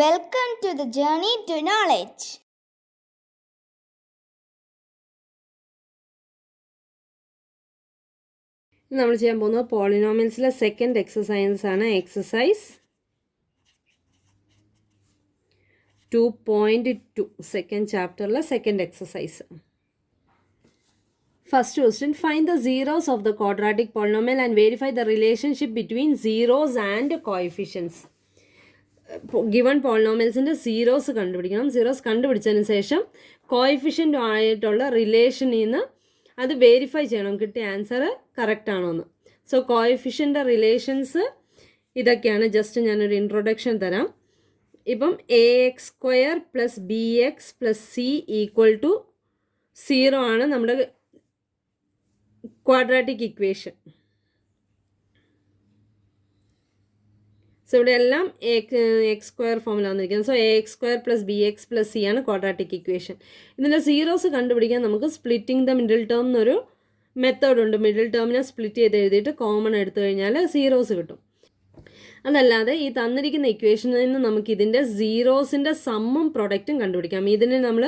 Welcome to the journey to knowledge. നമ്മൾ ചെയ്യാൻ പോകുന്നത് പോളിനോമിയൽസിലെ സെക്കൻഡ് എക്സസൈസ് ആണ്. എക്സസൈസ് 2.2 സെക്കൻഡ് ചാപ്റ്ററിലെ second exercise. First question, find the zeros of the quadratic polynomial and verify the relationship between zeros and coefficients. Given പോളിനോമിയൽസിൻ്റെ zeros കണ്ടുപിടിക്കണം. Zeros കണ്ടുപിടിച്ചതിന് ശേഷം കോഎഫിഷ്യൻ്റ് ആയിട്ടുള്ള റിലേഷനിൽ നിന്ന് അത് വെരിഫൈ ചെയ്യണം, കിട്ടിയ ആൻസർ കറക്റ്റ് ആണോ എന്ന്. സോ കോഎഫിഷ്യൻ്റെ റിലേഷൻസ് ഇതൊക്കെയാണ്. ജസ്റ്റ് ഞാനൊരു ഇൻട്രൊഡക്ഷൻ തരാം. ഇപ്പം AX² + BX + C = 0 ആണ് നമ്മുടെ ക്വാഡ്രാറ്റിക് ഇക്വേഷൻ. സോ ഇവിടെ എല്ലാം X² ഫോമിൽ വന്നിരിക്കുന്നത്. സോ AX² + BX + C ആണ് ക്വാഡ്രാറ്റിക് ഇക്വേഷൻ. ഇതിൻ്റെ സീറോസ് കണ്ടുപിടിക്കാൻ നമുക്ക് സ്പ്ലിറ്റിംഗ് ദ മിഡിൽ ടേം എന്നൊരു മെത്തേഡുണ്ട്. മിഡിൽ ടേമിനെ സ്പ്ലിറ്റ് ചെയ്ത് എഴുതിയിട്ട് കോമൺ എടുത്തു കഴിഞ്ഞാൽ സീറോസ് കിട്ടും. അതല്ലാതെ ഈ തന്നിരിക്കുന്ന ഇക്വേഷനിൽ നിന്ന് നമുക്ക് ഇതിൻ്റെ സീറോസിൻ്റെ സമ്മും പ്രൊഡക്റ്റും കണ്ടുപിടിക്കാം. ഇതിനെ നമ്മൾ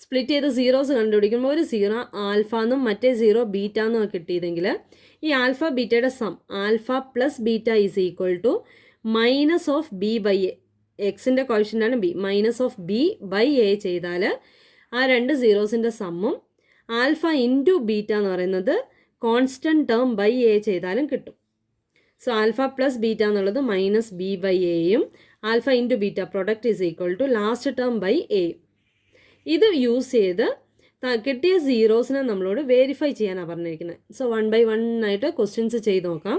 സ്പ്ലിറ്റ് ചെയ്ത് സീറോസ് കണ്ടുപിടിക്കുമ്പോൾ ഒരു സീറോ ആൽഫ എന്നും മറ്റേ സീറോ ബീറ്റ എന്നും കിട്ടിയതെങ്കിൽ ഈ ആൽഫ ബീറ്റയുടെ sum alpha + beta = minus of B by A. എക്സിൻ്റെ കോഷ്യൻ്റാണ് B. Minus of B by A ചെയ്താൽ ആ രണ്ട് സീറോസിൻ്റെ സമ്മും ആൽഫ ഇൻറ്റു ബീറ്റ എന്ന് പറയുന്നത് കോൺസ്റ്റൻറ്റ് ടേം ബൈ എ ചെയ്താലും കിട്ടും. സോ ആൽഫ + ബീറ്റ എന്നുള്ളത് മൈനസ് ബി ബൈ എയും alpha into beta product = last term by എയും. ഇത് യൂസ് ചെയ്ത് കിട്ടിയ സീറോസിനെ നമ്മളോട് വെരിഫൈ ചെയ്യാനാണ് പറഞ്ഞിരിക്കുന്നത്. സോ 1 by 1 ആയിട്ട് ക്വസ്റ്റ്യൻസ് ചെയ്ത് നോക്കാം.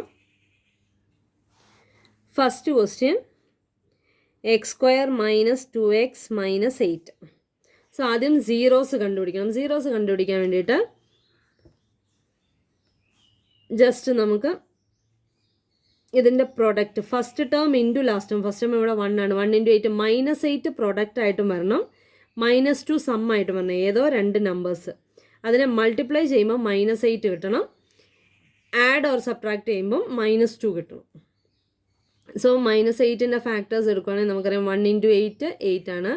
First question, x² - 2x - 8. So ആദ്യം സീറോസ് കണ്ടുപിടിക്കണം. സീറോസ് കണ്ടുപിടിക്കാൻ വേണ്ടിയിട്ട് ജസ്റ്റ് നമുക്ക് ഇതിൻ്റെ product first term into last term. First term ഇവിടെ 1 ആണ്. 1 × 8 -8 പ്രൊഡക്റ്റ് ആയിട്ടും വരണം, -2 സം ആയിട്ടും വരണം. ഏതോ രണ്ട് നമ്പേഴ്സ് അതിനെ മൾട്ടിപ്ലൈ ചെയ്യുമ്പോൾ -8 കിട്ടണം. ആഡ് ഓർ സബ്ട്രാക്ട് ചെയ്യുമ്പോൾ -2 കിട്ടണം. സോ -8ൻ്റെ ഫാക്ടേഴ്സ് എടുക്കുകയാണെങ്കിൽ നമുക്കറിയാം 1 × 8 8 ആണ്,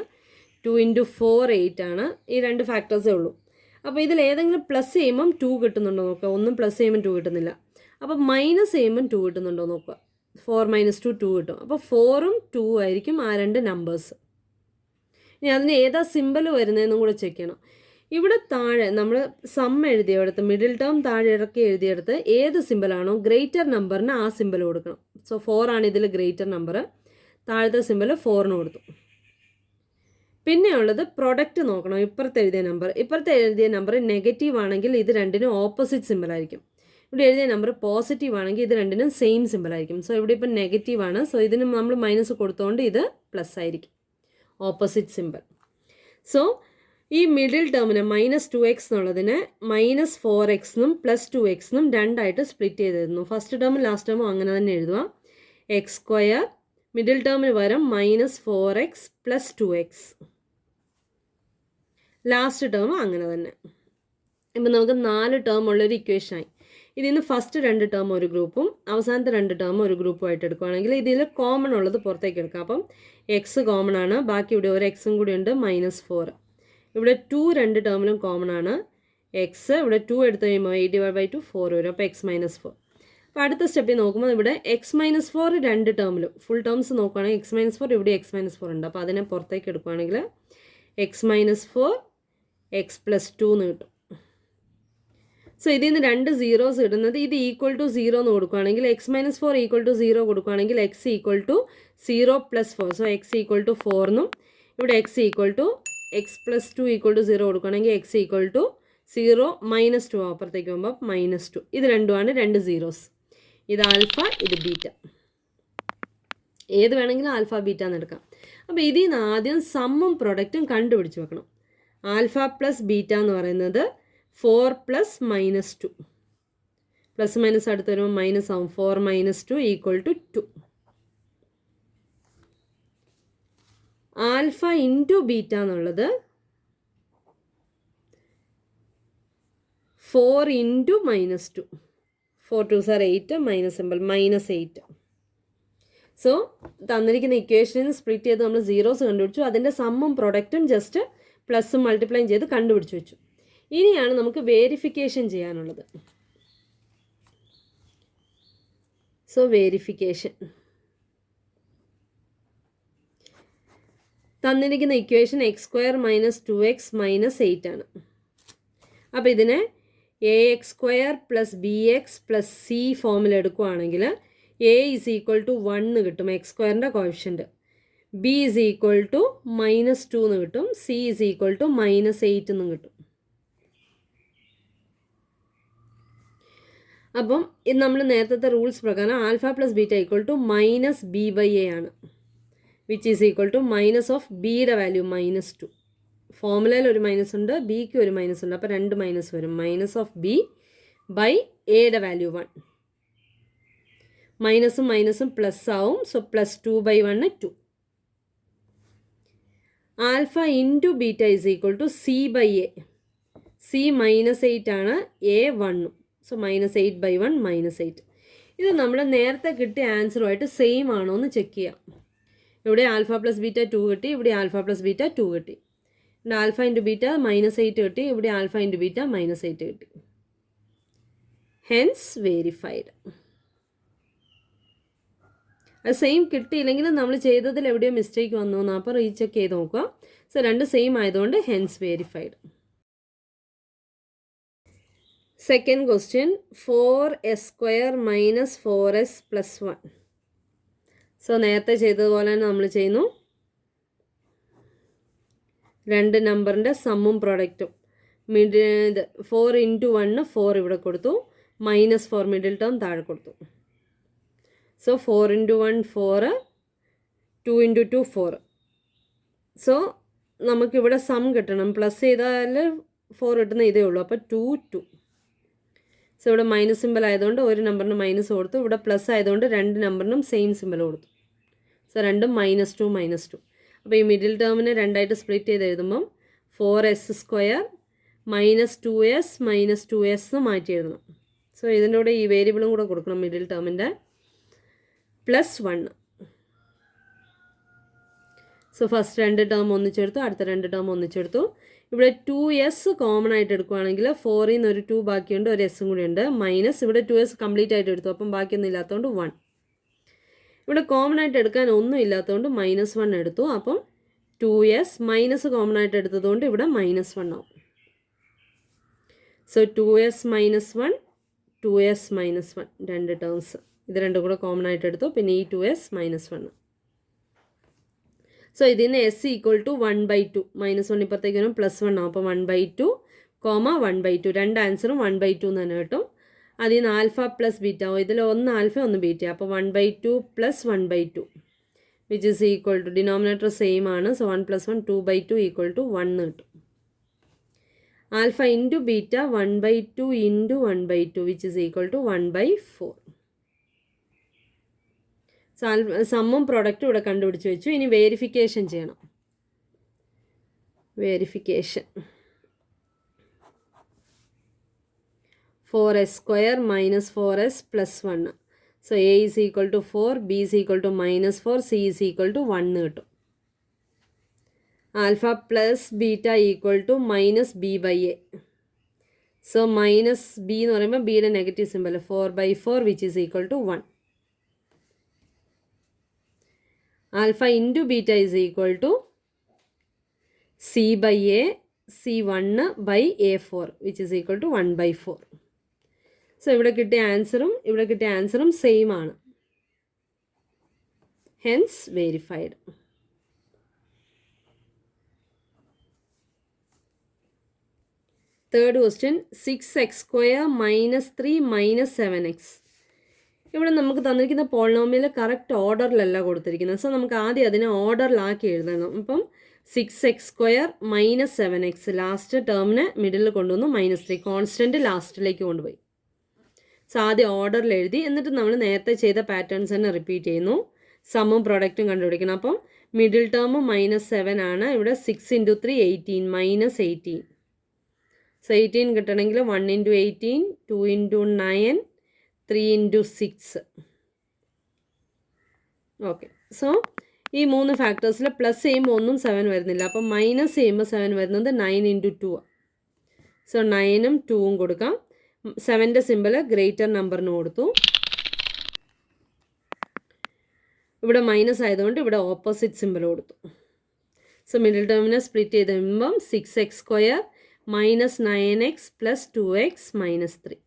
2 × 4 8 ആണ്. ഈ രണ്ട് ഫാക്ടേഴ്സേ ഉള്ളൂ. അപ്പോൾ ഇതിൽ ഏതെങ്കിലും പ്ലസ് ചെയ്യുമ്പം 2 കിട്ടുന്നുണ്ടോ നോക്കുക. ഒന്നും പ്ലസ് ചെയ്യുമ്പോൾ 2 കിട്ടുന്നില്ല. അപ്പോൾ മൈനസ് ചെയ്യുമ്പം 2 കിട്ടുന്നുണ്ടോ നോക്കുക. 4 - 2 2 കിട്ടും. അപ്പോൾ 4ഉം 2 ആയിരിക്കും ആ രണ്ട് നമ്പേഴ്സ്. ഇനി അതിന് ഏതാ സിമ്പിൾ വരുന്നതെന്നും കൂടെ ചെക്ക് ചെയ്യണം. ഇവിടെ താഴെ നമ്മൾ സം എഴുതിയെടുത്ത് മിഡിൽ ടേം താഴെ ഇറക്കി എഴുതിയെടുത്ത് ഏത് സിമ്പിളാണോ ഗ്രേറ്റർ നമ്പറിന് ആ സിമ്പിൾ കൊടുക്കണം. സോ 4 ആണ് ഇതിൽ ഗ്രേറ്റർ നമ്പർ. താഴത്തെ സിമ്പിൾ 4ന് കൊടുത്തു. പിന്നെ ഉള്ളത് പ്രൊഡക്റ്റ് നോക്കണം. ഇപ്പുറത്ത് എഴുതിയ നമ്പർ നെഗറ്റീവ് ആണെങ്കിൽ ഇത് രണ്ടിനും ഓപ്പോസിറ്റ് സിമ്പിൾ ആയിരിക്കും. ഇവിടെ എഴുതിയ നമ്പർ പോസിറ്റീവ് ആണെങ്കിൽ ഇത് രണ്ടിനും സെയിം സിമ്പിൾ ആയിരിക്കും. സോ ഇവിടെ ഇപ്പം നെഗറ്റീവ് ആണ്. സോ ഇതിന് നമ്മൾ മൈനസ് കൊടുത്തുകൊണ്ട് ഇത് പ്ലസ് ആയിരിക്കും, ഓപ്പോസിറ്റ് സിമ്പിൾ. സോ ഈ മിഡിൽ ടേമിന് -2x എന്നുള്ളതിന് -4x എന്നും +2x എന്നും രണ്ടായിട്ട് സ്പ്ലിറ്റ് ചെയ്തിരുന്നു. ഫസ്റ്റ് ടേമും ലാസ്റ്റ് ടേമും അങ്ങനെ തന്നെ എഴുതുക. x² മിഡിൽ ടേമിന് പകരം -4x + 2x, ലാസ്റ്റ് ടേം അങ്ങനെ തന്നെ. ഇപ്പം നമുക്ക് 4 ടേം ഉള്ളൊരു ഇക്വേഷനായി. ഇതിൽ നിന്ന് ഫസ്റ്റ് 2 ടേം ഒരു ഗ്രൂപ്പും അവസാനത്തെ 2 ടേം ഒരു ഗ്രൂപ്പുമായിട്ട് എടുക്കുകയാണെങ്കിൽ ഇതിൽ കോമൺ ഉള്ളത് പുറത്തേക്ക് എടുക്കാം. അപ്പം എക്സ് കോമൺ ആണ്, ബാക്കി ഇവിടെ ഒരു എക്സും കൂടി ഉണ്ട്, -4. ഇവിടെ 2 രണ്ട് ടേമിലും കോമൺ ആണ്. എക്സ് ഇവിടെ 2 എടുത്ത് കഴിയുമ്പോൾ 8/2 4 വരും. അപ്പോൾ x - 4. അപ്പോൾ അടുത്ത സ്റ്റെപ്പിൽ നോക്കുമ്പോൾ ഇവിടെ x - 4 രണ്ട് ടേമിലും ഫുൾ ടേംസ് നോക്കുകയാണെങ്കിൽ x - 4 ഇവിടെ x - 4 ഉണ്ട്. അപ്പോൾ അതിനെ പുറത്തേക്ക് എടുക്കുകയാണെങ്കിൽ x - 4 x + 2 എന്ന് കിട്ടും. സോ ഇതിൽ നിന്ന് രണ്ട് സീറോസ് ഇടുന്നത് ഇത് =0 എന്ന് കൊടുക്കുകയാണെങ്കിൽ x - 4 = 0 കൊടുക്കുകയാണെങ്കിൽ x = 0 + 4. സോ x = 4 എന്നും ഇവിടെ x + 2 = 0 കൊടുക്കുകയാണെങ്കിൽ x = 0 - 2 അപ്പുറത്തേക്ക് പോകുമ്പോൾ -2. ഇത് രണ്ടുമാണ് രണ്ട് സീറോസ്. ഇത് ആൽഫ, ഇത് ബീറ്റ. ഏത് വേണമെങ്കിലും ആൽഫ ബീറ്റ എന്ന് എടുക്കാം. അപ്പോൾ ഇതിൽ നിന്ന് ആദ്യം സമ്മും പ്രൊഡക്റ്റും കണ്ടുപിടിച്ച് വെക്കണം. ആൽഫ + ബീറ്റ എന്ന് പറയുന്നത് 4 + -2. പ്ലസ് മൈനസ് അടുത്ത് വരുമ്പോൾ മൈനസ് ആവും. 4 - 2 = 2. ആൽഫ ഇൻറ്റു ബീറ്റ എന്നുള്ളത് 4 × -2. 4 2s are 8 - symbol -8. സോ തന്നിരിക്കുന്ന ഇക്വേഷനിൽ സ്പ്ലിറ്റ് ചെയ്ത് നമ്മൾ സീറോസ് കണ്ടുപിടിച്ചു. അതിൻ്റെ സമ്മും പ്രൊഡക്റ്റും ജസ്റ്റ് പ്ലസും മൾട്ടിപ്ലൈയും ചെയ്ത് കണ്ടുപിടിച്ച് വെച്ചു. ഇനിയാണ് നമുക്ക് വേരിഫിക്കേഷൻ ചെയ്യാനുള്ളത്. സോ വേരിഫിക്കേഷൻ തന്നിരിക്കുന്ന ഇക്വേഷൻ x² - 2x - 8 ആണ്. അപ്പോൾ ഇതിനെ ax² + bx + c ഫോമിൽ എടുക്കുകയാണെങ്കിൽ a = 1 കിട്ടും, x² കോഎഫിഷ്യൻറ്റ്. b = -2 കിട്ടും, c = -8 എന്നും കിട്ടും. അപ്പം ഇത് നമ്മൾ നേരത്തെ റൂൾസ് പ്രകാരം ആൽഫ + ബീറ്റ = -b/a ആണ്, which is equal to minus of ബിയുടെ വാല്യൂ -2. ഫോമുലയിൽ ഒരു മൈനസ് ഉണ്ട്, ബിക്ക് ഒരു മൈനസ് ഉണ്ട്, അപ്പോൾ 2 മൈനസ് വരും. മൈനസ് ഓഫ് ബി ബൈ എയുടെ വാല്യൂ 1. മൈനസും മൈനസും പ്ലസ് ആവും. So +2/1 2. Alpha into beta is equal to c/a. c -8 ആണ്, a 1. സോ -8/1 -8. ഇത് നമ്മൾ നേരത്തെ കിട്ടിയ ആൻസറുമായിട്ട് സെയിം ആണോ എന്ന് ചെക്ക് ചെയ്യാം. ഇവിടെ ആൽഫ + ബീറ്റ 2 കിട്ടി, ഇവിടെ ആൽഫ + ബീറ്റ 2 കിട്ടി. ഇവിടെ ആൽഫ ഇൻറ്റു ബീറ്റ -8 കിട്ടി, ഇവിടെ ആൽഫ ഇൻറ്റു ബീറ്റ -8 കിട്ടി. Hence verified. അത് സെയിം കിട്ടിയില്ലെങ്കിൽ നമ്മൾ ചെയ്തതിൽ എവിടെയോ മിസ്റ്റേക്ക് വന്നു എന്ന്, അപ്പോൾ റീചെക്ക് ചെയ്ത് നോക്കുക. സോ രണ്ട് സെയിം ആയതുകൊണ്ട് hence verified. Second question 4s² - 4s + 1. So നേരത്തെ ചെയ്തതുപോലെ തന്നെ നമ്മൾ ചെയ്യുന്നു. രണ്ട് നമ്പറിൻ്റെ സമ്മും പ്രൊഡക്റ്റും. 4 × 1 4 ഇവിടെ കൊടുത്തു, -4 മിഡിൽ ടേം താഴെ കൊടുത്തു. സോ 4 × 1 4, 2 × 2 4. സോ നമുക്കിവിടെ സം കിട്ടണം. പ്ലസ് ചെയ്താൽ 4 കിട്ടുന്ന ഇതേ ഉള്ളൂ, അപ്പോൾ 2 2. സോ ഇവിടെ മൈനസ് സിമ്പിൾ ആയതുകൊണ്ട് ഒരു നമ്പറിന് മൈനസ് കൊടുത്തു, ഇവിടെ പ്ലസ് ആയതുകൊണ്ട് രണ്ട് നമ്പറിനും സെയിം സിമ്പിൾ കൊടുത്തു. സോ രണ്ടും -2 -2. അപ്പോൾ ഈ മിഡിൽ ടേമിനെ രണ്ടായിട്ട് സ്പ്ലിറ്റ് ചെയ്ത് എഴുതുമ്പം 4s² -2s -2s മാറ്റി എഴുതണം. സോ ഇതിൻ്റെ കൂടെ ഈ വേരിയബിളും കൂടെ കൊടുക്കണം, മിഡിൽ ടേമിൻ്റെ +1. സോ ഫസ്റ്റ് രണ്ട് ടേം ഒന്നിച്ചെടുത്തു, അടുത്ത രണ്ട് ടേം ഒന്നിച്ചെടുത്തു. ഇവിടെ 2s കോമൺ ആയിട്ട് എടുക്കുകയാണെങ്കിൽ 4ൽ നിന്ന് ഒരു 2 ബാക്കിയുണ്ട്, ഒരു എസ്സും കൂടി ഉണ്ട്. മൈനസ് ഇവിടെ 2s കംപ്ലീറ്റ് ആയിട്ട് എടുത്തു, അപ്പം ബാക്കിയൊന്നും ഇല്ലാത്തതുകൊണ്ട് 1. ഇവിടെ കോമൺ ആയിട്ട് എടുക്കാൻ ഒന്നും ഇല്ലാത്തതുകൊണ്ട് -1 എടുത്തു. അപ്പം 2s മൈനസ് കോമൺ ആയിട്ട് എടുത്തതുകൊണ്ട് ഇവിടെ -1 ആവും. സോ 2s -1 2s -1 രണ്ട് ടേംസ്, ഇത് രണ്ടും കൂടെ കോമൺ ആയിട്ട് എടുത്തു. പിന്നെ ഈ 2s -1. സോ ഇതിൽ നിന്ന് s = 1/2. -1 ഇപ്പുറത്തേക്ക് വരും, +1 ആവും. അപ്പോൾ 1/2, 1/2. രണ്ട് ആൻസറും 1/2 എന്ന് തന്നെ കിട്ടും. അതിൽ നിന്ന് ആൽഫ + ബീറ്റ, ഇതിൽ ഒന്ന് ആൽഫ ഒന്ന് ബീറ്റ, അപ്പോൾ 1/2 + 1/2 which is equal to, denominator same ആണ്. സോ 1 + 1 2/2 = 1 കിട്ടും. Alpha into beta 1/2 × 1/2 which is equal to 1/4. സമ്മും പ്രൊഡക്റ്റും ഇവിടെ കണ്ടുപിടിച്ച് വെച്ചു. ഇനി വേരിഫിക്കേഷൻ ചെയ്യണം. Verification 4s² - 4s + 1. So a = 4, b = -4, c = 1 കിട്ടും. Alpha + beta = -b/a. So -b എന്ന് പറയുമ്പോൾ ബിയുടെ negative symbol 4/4 which is equal to 1. Alpha into beta is equal to c/a, c1/a4 which is equal to 1/4. So ഇവിടെ കിട്ടിയ ആൻസറും same ആണ്. Hence verified. Third question 6x² - 3 - 7x. ഇവിടെ നമുക്ക് തന്നിരിക്കുന്ന പോളിനോമിയൽ കറക്റ്റ് ഓർഡറിലല്ല കൊടുത്തിരിക്കുന്നത്. സോ നമുക്ക് ആദ്യം അതിനെ ഓർഡറിലാക്കി എഴുതണം. അപ്പം 6x² - 7x ലാസ്റ്റ് ടേമിനെ മിഡിൽ കൊണ്ടുവന്നു, -3 കോൺസ്റ്റൻറ്റ് ലാസ്റ്റിലേക്ക് കൊണ്ടുപോയി. സോ ആദ്യം ഓർഡറിൽ എഴുതി, എന്നിട്ട് നമ്മൾ നേരത്തെ ചെയ്ത പാറ്റേൺസ് തന്നെ റിപ്പീറ്റ് ചെയ്യുന്നു. സമ്മും പ്രൊഡക്റ്റും കണ്ടുപിടിക്കണം. അപ്പം മിഡിൽ ടേം -7 ആണ്. ഇവിടെ 6 × 3 18 -18. സോ 18 കിട്ടണമെങ്കിൽ 1 × 18, 2 × 9, 3 × 6. ഓക്കെ. സോ ഈ 3 ഫാക്ടേഴ്സിൽ പ്ലസ് ചെയ്യുമ്പോൾ ഒന്നും 7 വരുന്നില്ല. അപ്പം മൈനസ് ചെയ്യുമ്പോൾ 7 വരുന്നത് 9 ഇൻറ്റു 2 ആണ്. സോ 9ഉം 2ഉം കൊടുക്കാം. 7ൻ്റെ സിമ്പിൾ ഗ്രേറ്റർ നമ്പറിന് കൊടുത്തു. ഇവിടെ മൈനസ് ആയതുകൊണ്ട് ഇവിടെ ഓപ്പോസിറ്റ് സിമ്പിൾ കൊടുത്തു. സോ മിഡിൽ ടേമിനെ സ്പ്ലിറ്റ് ചെയ്ത് കഴിയുമ്പം 6x² minus 9x plus 2x minus 3.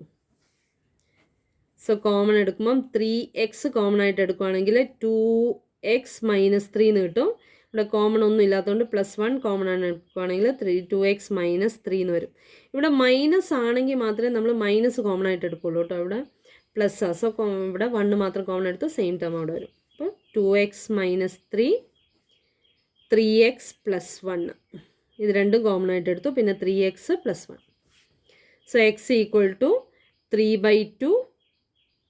So common എടുക്കുമ്പം 3x കോമൺ ആയിട്ട് എടുക്കുകയാണെങ്കിൽ 2x മൈനസ് 3 എന്ന് കിട്ടും. ഇവിടെ കോമൺ ഒന്നും ഇല്ലാത്തതുകൊണ്ട് +1 കോമൺ ആണ് എടുക്കുകയാണെങ്കിൽ 2x മൈനസ് 3 എന്ന് വരും. ഇവിടെ മൈനസ് ആണെങ്കിൽ മാത്രമേ നമ്മൾ മൈനസ് കോമൺ ആയിട്ട് എടുക്കുള്ളൂ കേട്ടോ. ഇവിടെ പ്ലസ് ആ. സോ ഇവിടെ 1 മാത്രം കോമൺ എടുത്ത് സെയിം ടേം അവിടെ വരും. അപ്പോൾ 2x മൈനസ് 3 3x പ്ലസ് 1 ഇത് രണ്ടും കോമൺ ആയിട്ട് എടുത്തു. പിന്നെ 3x plus 1. So x equal to 3/2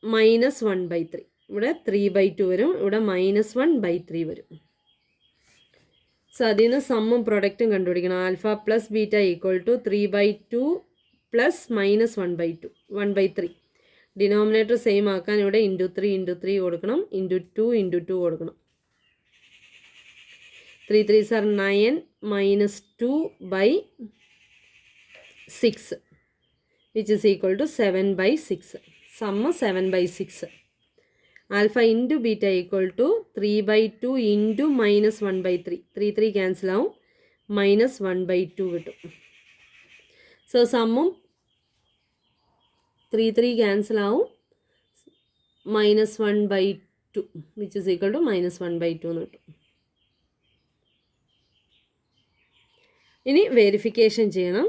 minus 1/3. ഇവിടെ 3/2 വരും. ഇവിടെ -1/3 വരും. സോ അതിൽ നിന്ന് സമ്മും പ്രൊഡക്റ്റും കണ്ടുപിടിക്കണം. Alpha plus beta equal to 3/2 plus -1/2 1/3. Denominator same ആക്കാൻ ഇവിടെ ഇൻറ്റു 3 കൊടുക്കണം. ഇൻറ്റു 2 കൊടുക്കണം. 3 3s are 9 minus 2/6 which is equal to 7/6. Sum 7/6. Alpha into beta equal to 3/2 into minus 1/3. 3 cancel out. Minus 1/2 കിട്ടും. So sum 3 cancel out. Minus 1/2 which is equal to minus 1/2 എന്ന് കിട്ടും. ഇനി verification ചെയ്യണം.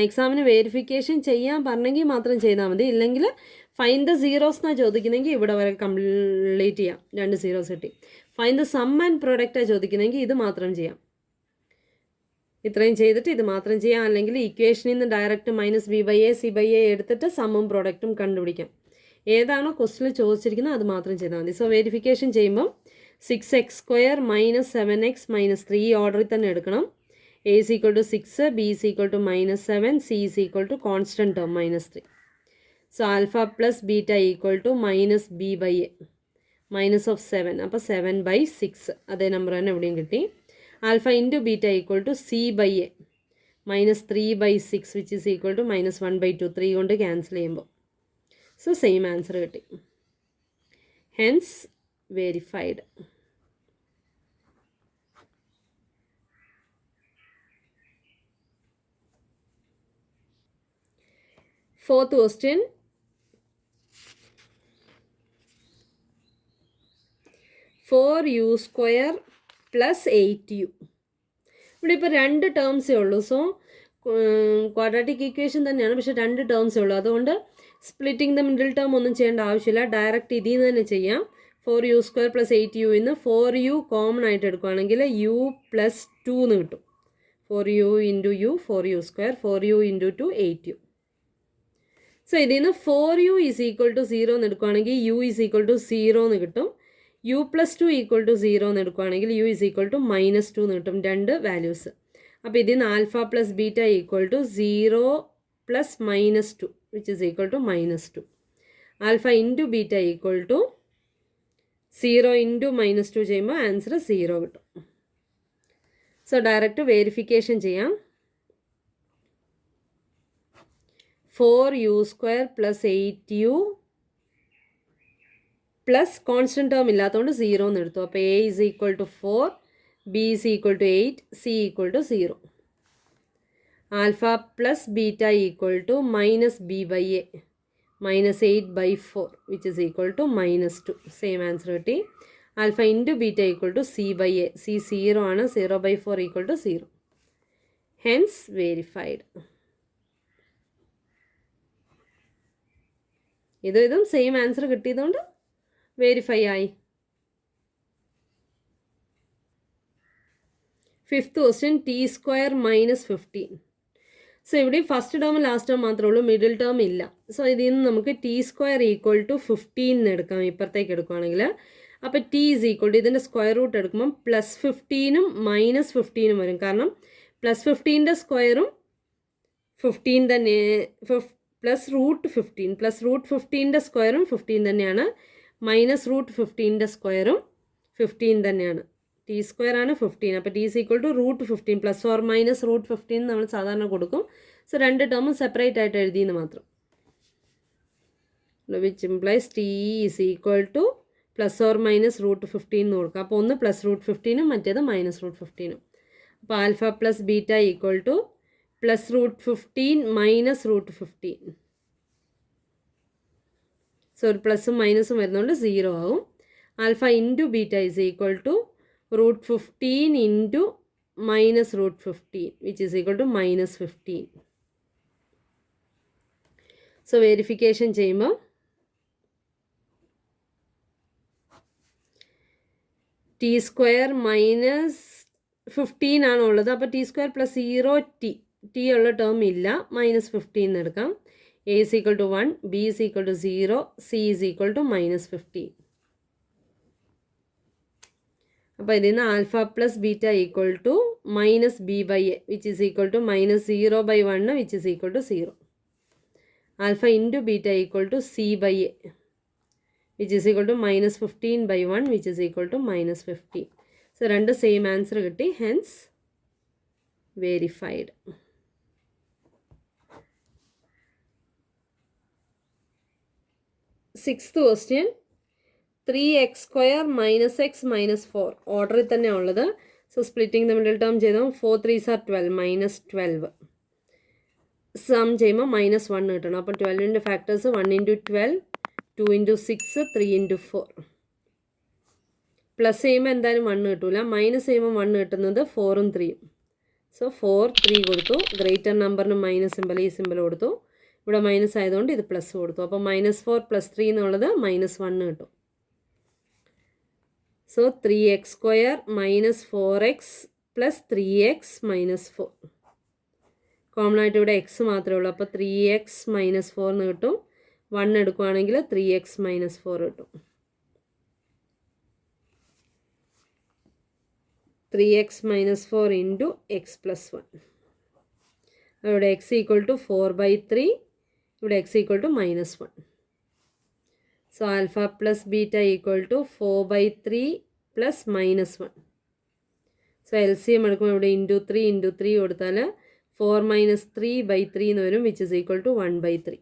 എക്സാമിന് verification ചെയ്യാൻ പറഞ്ഞെങ്കിൽ മാത്രം ചെയ്താൽ മതി. ഇല്ലെങ്കിൽ ഫൈൻ ദ സീറോസ് എന്നാണ് ചോദിക്കുന്നെങ്കിൽ ഇവിടെ വരെ കംപ്ലീറ്റ് ചെയ്യാം. 2 സീറോസ് കിട്ടി. ഫൈൻ ദ സം ആൻഡ് പ്രൊഡക്റ്റാണ് ചോദിക്കുന്നെങ്കിൽ ഇത് മാത്രം ചെയ്യാം. ഇത്രയും ചെയ്തിട്ട് ഇത് മാത്രം ചെയ്യാം. അല്ലെങ്കിൽ ഇക്വേഷനിൽ നിന്ന് ഡയറക്റ്റ് -b/a c/a എടുത്തിട്ട് സമ്മും പ്രൊഡക്റ്റും കണ്ടുപിടിക്കാം. ഏതാണോ ക്വസ്റ്റിൽ ചോദിച്ചിരിക്കുന്നത് അത് മാത്രം ചെയ്താൽ മതി. സോ വെരിഫിക്കേഷൻ ചെയ്യുമ്പം 6x² മൈനസ് 7x മൈനസ് 3 ഈ ഓർഡറിൽ തന്നെ എടുക്കണം. a is equal to 6, b is equal to -7, c is equal to constant term -3. So alpha plus beta equal to -b/a minus of 7. അപ്പോൾ 7/6 അതേ നമ്പർ തന്നെ എവിടെയും കിട്ടി. Alpha into beta equal to c/a -3/6 which is equal to -1/2. 3 കൊണ്ട് cancel ചെയ്യുമ്പോൾ so same answer കിട്ടി. Hence verified. Fourth question. 4u² plus 8u. ഇവിടെ ഇപ്പോൾ 2 ടേംസേ ഉള്ളൂ. സോ ക്വാഡ്രാറ്റിക് ഇക്വേഷൻ തന്നെയാണ്, പക്ഷേ 2 ടേംസേ ഉള്ളൂ. അതുകൊണ്ട് സ്പ്ലിറ്റിംഗ് ദ മിഡിൽ ടേം ഒന്നും ചെയ്യേണ്ട ആവശ്യമില്ല. ഡയറക്റ്റ് ഇതിൽ നിന്ന് തന്നെ ചെയ്യാം. 4u² plus 8u ഇന്ന് 4u കോമൺ ആയിട്ട് എടുക്കുകയാണെങ്കിൽ u plus 2 എന്ന് കിട്ടും. 4u into u 4u², 4u into 2 8u. So ഇതിൽ നിന്ന് 4u is equal to 0 എന്ന് എടുക്കുകയാണെങ്കിൽ u is equal to 0 എന്ന് കിട്ടും. u plus 2 equal to 0 എന്ന് എടുക്കുകയാണെങ്കിൽ u is equal to -2 എന്ന് കിട്ടും. 2 വാല്യൂസ്. അപ്പോൾ ഇതിൽ നിന്ന് alpha plus beta equal to 0 plus -2 which is equal to -2. Alpha into beta equal to 0 into -2 ചെയ്യുമ്പോൾ ആൻസർ 0 കിട്ടും. സോ ഡയറക്റ്റ് വെരിഫിക്കേഷൻ ചെയ്യാം. 4u² plus 8u plus constant term ഇല്ലാത്തതുകൊണ്ട് 0 എന്ന് എടുത്തു. അപ്പോൾ a is equal to 4, b is equal to 8, c equal to 0. Alpha plus beta equal to -b/a -8/4 which is equal to -2. Same answer കിട്ടി. Alpha into beta equal to c/a. c 0 ആണ്. 0/4 equal to 0. Hence verified. ഇതും same answer കിട്ടിയതുകൊണ്ട് verify ആയി. Fifth question t² -15. So ഇവിടെ first term last term മാത്രമേ ഉള്ളൂ, middle term ഇല്ല. So ഇതിൽ നിന്ന് നമുക്ക് t² ഈക്വൽ ടു 15 എടുക്കാം. ഇപ്പുറത്തേക്ക് എടുക്കുകയാണെങ്കിൽ അപ്പോൾ t is equal to ഇതിൻ്റെ സ്ക്വയർ റൂട്ട് എടുക്കുമ്പം +15ഉം -15ഉം വരും. കാരണം +15ൻ്റെ സ്ക്വയറും 15 തന്നെ, +√15 +√15ൻ്റെ സ്ക്വയറും 15 തന്നെയാണ്. മൈനസ് റൂട്ട് 15ൻ്റെ സ്ക്വയറും 15 തന്നെയാണ്. ടി സ്ക്വയർ ആണ് 15. അപ്പോൾ T is equal to root 15 plus or minus root 15 നമ്മൾ സാധാരണ കൊടുക്കും. സോ രണ്ട് ടേമും സെപ്പറേറ്റ് ആയിട്ട് എഴുതിയെന്ന് മാത്രം. Which implies T is equal to plus or minus root 15 എന്ന് കൊടുക്കുക. അപ്പോൾ ഒന്ന് പ്ലസ് റൂട്ട് 15ഉം മറ്റേത് മൈനസ് റൂട്ട് 15ഉം. അപ്പോൾ alpha plus beta equal to plus root 15 minus root 15. So ഒരു പ്ലസും മൈനസും വരുന്നതുകൊണ്ട് 0 ആവും. Alpha into beta is equal to root 15 into minus root 15 which is equal to minus 15. So verification ചെയ്യുമ്പോൾ T square minus 15 ആണുള്ളത്. അപ്പോൾ ടി സ്ക്വയർ പ്ലസ് 0 ടി ഉള്ള term ഇല്ല, മൈനസ് 15 എടുക്കാം. A is equal to 1, B is equal to 0, C is equal to minus 15. അപ്പോൾ ഇതിൽ നിന്ന് alpha plus beta equal to minus B by A which is equal to minus 0 by 1 which is equal to 0. Alpha into beta equal to C by A which is equal to minus 15 by 1 which is equal to minus 15. So രണ്ട് same answer കിട്ടി. Hence verified. Sixth question 3x square minus X minus 4 ഓർഡറിൽ തന്നെ ഉള്ളത്. So splitting the middle term ചെയ്താൽ 4 3s are 12 minus 12. Sum ചെയ്യുമ്പോൾ minus 1 കിട്ടണം. അപ്പോൾ 12ൻ്റെ factors 1 into 12, 2 into 6, 3 into 4. Plus ചെയ്യുമ്പോൾ എന്തായാലും 1 കിട്ടില്ല, മൈനസ് ചെയ്യുമ്പോൾ 1 കിട്ടുന്നത് 4ഉം 3ഉം. സോ 4 3 കൊടുത്തു. ഗ്രേറ്റർ നമ്പറിന് മൈനസ് സിമ്പിൾ, ഈ സിമ്പിൾ കൊടുത്തു. ഇവിടെ മൈനസ് ആയതുകൊണ്ട് ഇത് പ്ലസ് കൊടുത്തു. അപ്പോൾ മൈനസ് 4 പ്ലസ് 3 എന്നുള്ളത് മൈനസ് 1 കിട്ടും. So 3x square minus 4x plus 3x minus 4. Common ആയിട്ട് ഇവിടെ എക്സ് മാത്രമേ ഉള്ളൂ. അപ്പോൾ 3x മൈനസ് 4 എന്ന് കിട്ടും. 1 എടുക്കുകയാണെങ്കിൽ 3x മൈനസ് 4 കിട്ടും. 3x minus 4 into x plus 1. ഇവിടെ എക്സ് ഈക്വൽ ടു 4/3, ഇവിടെ X equal to minus 1. So alpha plus beta equal to 4/3 plus minus 1. So L C M എടുക്കുമ്പോൾ ഇവിടെ ഇൻറ്റു 3 കൊടുത്താൽ 4 മൈനസ് 3/3 എന്ന് വരും which is equal to 1/3.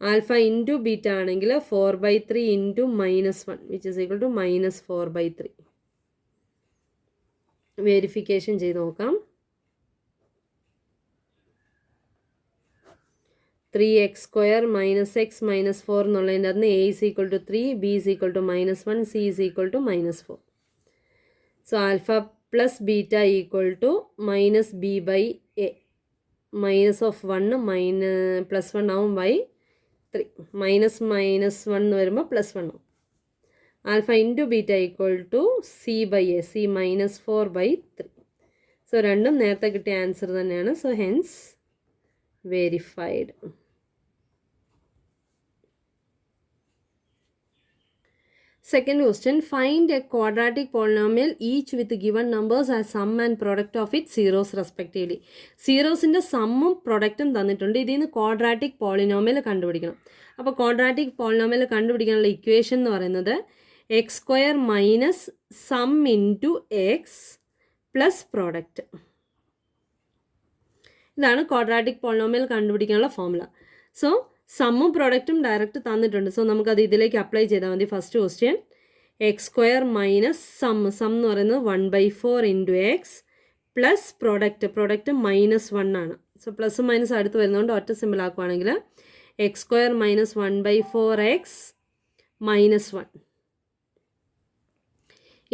Alpha into beta ആണെങ്കിൽ 4/3 into minus 1 which is equal to minus 4/3. Verification ചെയ്ത് നോക്കാം. 3x square minus X minus 4 എന്നുള്ളതിൻ്റെ അകത്ത് A is equal to 3, B is equal to minus 1, C is equal to minus 4. So alpha plus beta equal to minus B by A. Minus of 1 plus 1 ആവും by 3. Minus 1 എന്ന് വരുമ്പോൾ plus 1 ആവും. Alpha into beta equal to C by A, C minus 4/3. So രണ്ടും നേരത്തെ കിട്ടിയ answer തന്നെയാണ്. So hence verified. Second question, find a quadratic polynomial each with given numbers as sum and product of its zeros respectively. സീറോസിൻ്റെ സമ്മും പ്രൊഡക്റ്റും തന്നിട്ടുണ്ട്. ഇതിൽ നിന്ന് quadratic polynomial കണ്ടുപിടിക്കണം. അപ്പോൾ quadratic polynomial കണ്ടുപിടിക്കാനുള്ള ഇക്വേഷൻ എന്ന് പറയുന്നത് x square minus sum into x plus product. ഇതാണ് quadratic polynomial കണ്ടുപിടിക്കാനുള്ള ഫോർമുല. സോ സമ്മും പ്രോഡക്റ്റും ഡയറക്റ്റ് തന്നിട്ടുണ്ട്. സോ നമുക്കത് ഇതിലേക്ക് അപ്ലൈ ചെയ്താൽ മതി. First question x square minus sum എന്ന് പറയുന്നത് 1/4 into x plus product minus 1 ആണ്. സോ പ്ലസ് മൈനസ് അടുത്ത് വരുന്നതുകൊണ്ട് ഒറ്റ സിമ്പിൾ ആക്കുവാണെങ്കിൽ x square minus 1/4x minus 1.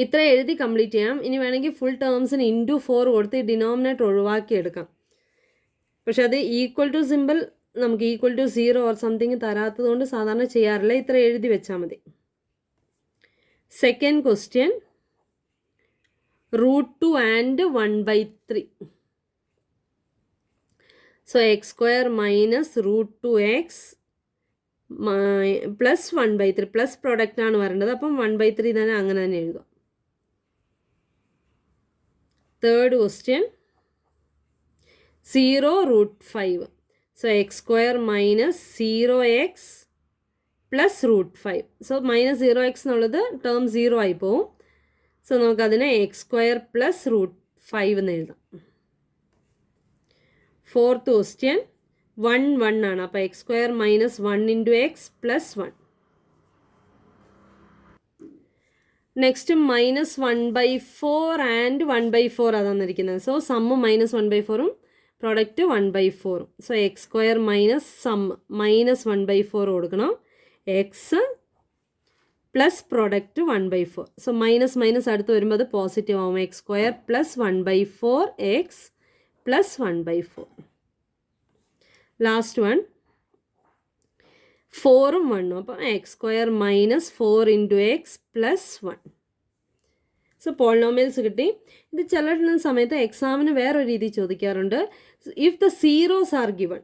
ഇത്ര എഴുതി കംപ്ലീറ്റ് ചെയ്യാം. ഇനി വേണമെങ്കിൽ ഫുൾ ടേംസിന് ഇൻറ്റു 4 കൊടുത്ത് ഡിനോമിനേറ്റർ ഒഴിവാക്കി എടുക്കാം. പക്ഷെ അത് ഈക്വൽ ടു സിമ്പിൾ നമുക്ക് ഈക്വൽ ടു 0 ഓർ സംതിങ് തരാത്തത് കൊണ്ട് സാധാരണ ചെയ്യാറില്ല. ഇത്ര എഴുതി വെച്ചാൽ മതി. Second question √2 and 1/3. So X square minus √2x plus 1/3 plus പ്രൊഡക്റ്റാണ് വരേണ്ടത്. അപ്പം 1/3 തന്നെ അങ്ങനെ തന്നെ എഴുതാം. Third question 0 √5. So X square minus 0x plus root 5. So minus 0x എന്നുള്ളത് ടേം 0 ആയി പോവും. സോ നമുക്കതിനെ x² പ്ലസ് റൂട്ട് 5 എന്ന് എഴുതാം. ഫോർത്ത് ക്വസ്റ്റ്യൻ 1 1 ആണ്. അപ്പോൾ x² minus 1 into x plus 1. Next minus 1/4 and 1/4 ആണ് തന്നിരിക്കുന്നത്. സോ സമ്മ് മൈനസ് 1/4ഉം product 1/4. So x² minus sum minus 1/4 കൊടുക്കണം. X plus product 1/4. So minus minus അടുത്ത് വരുമ്പോൾ അത് പോസിറ്റീവ് ആവും. x² plus 1/4 x plus 1/4. Last one 4ഉം 1ഉം. അപ്പം x² minus 4 into x plus 1. So polynomials കിട്ടി. ഇത് ചില സമയത്ത് എക്സാമിന് വേറൊരു രീതി ചോദിക്കാറുണ്ട്. If the zeros are given,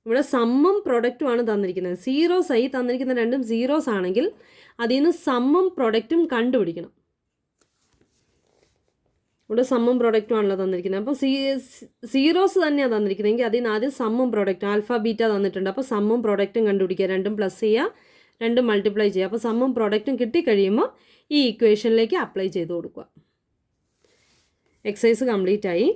ഇവിടെ സമ്മും പ്രൊഡക്റ്റുമാണ് തന്നിരിക്കുന്നത്. സീറോസ് ആയി തന്നിരിക്കുന്ന രണ്ടും സീറോസ് ആണെങ്കിൽ അതിൽ നിന്ന് സമ്മും പ്രൊഡക്റ്റും കണ്ടുപിടിക്കണം. ഇവിടെ സമ്മും പ്രൊഡക്റ്റും ആണല്ലോ തന്നിരിക്കുന്നത്. അപ്പോൾ സീറോസ് തന്നെയാണ് തന്നിരിക്കുന്നതെങ്കിൽ അതിൽ നിന്ന് ആദ്യം സമ്മും പ്രൊഡക്റ്റും ആൽഫ ബീറ്റ തന്നിട്ടുണ്ട്. അപ്പോൾ സമ്മും പ്രൊഡക്റ്റും കണ്ടുപിടിക്കുക. രണ്ടും പ്ലസ് ചെയ്യുക, രണ്ടും മൾട്ടിപ്ലൈ ചെയ്യുക. അപ്പോൾ സമ്മും പ്രൊഡക്റ്റും കിട്ടിക്കഴിയുമ്പോൾ ഈ ഇക്വേഷനിലേക്ക് അപ്ലൈ ചെയ്ത് കൊടുക്കുക. എക്സസൈസ് കംപ്ലീറ്റ് ആയി.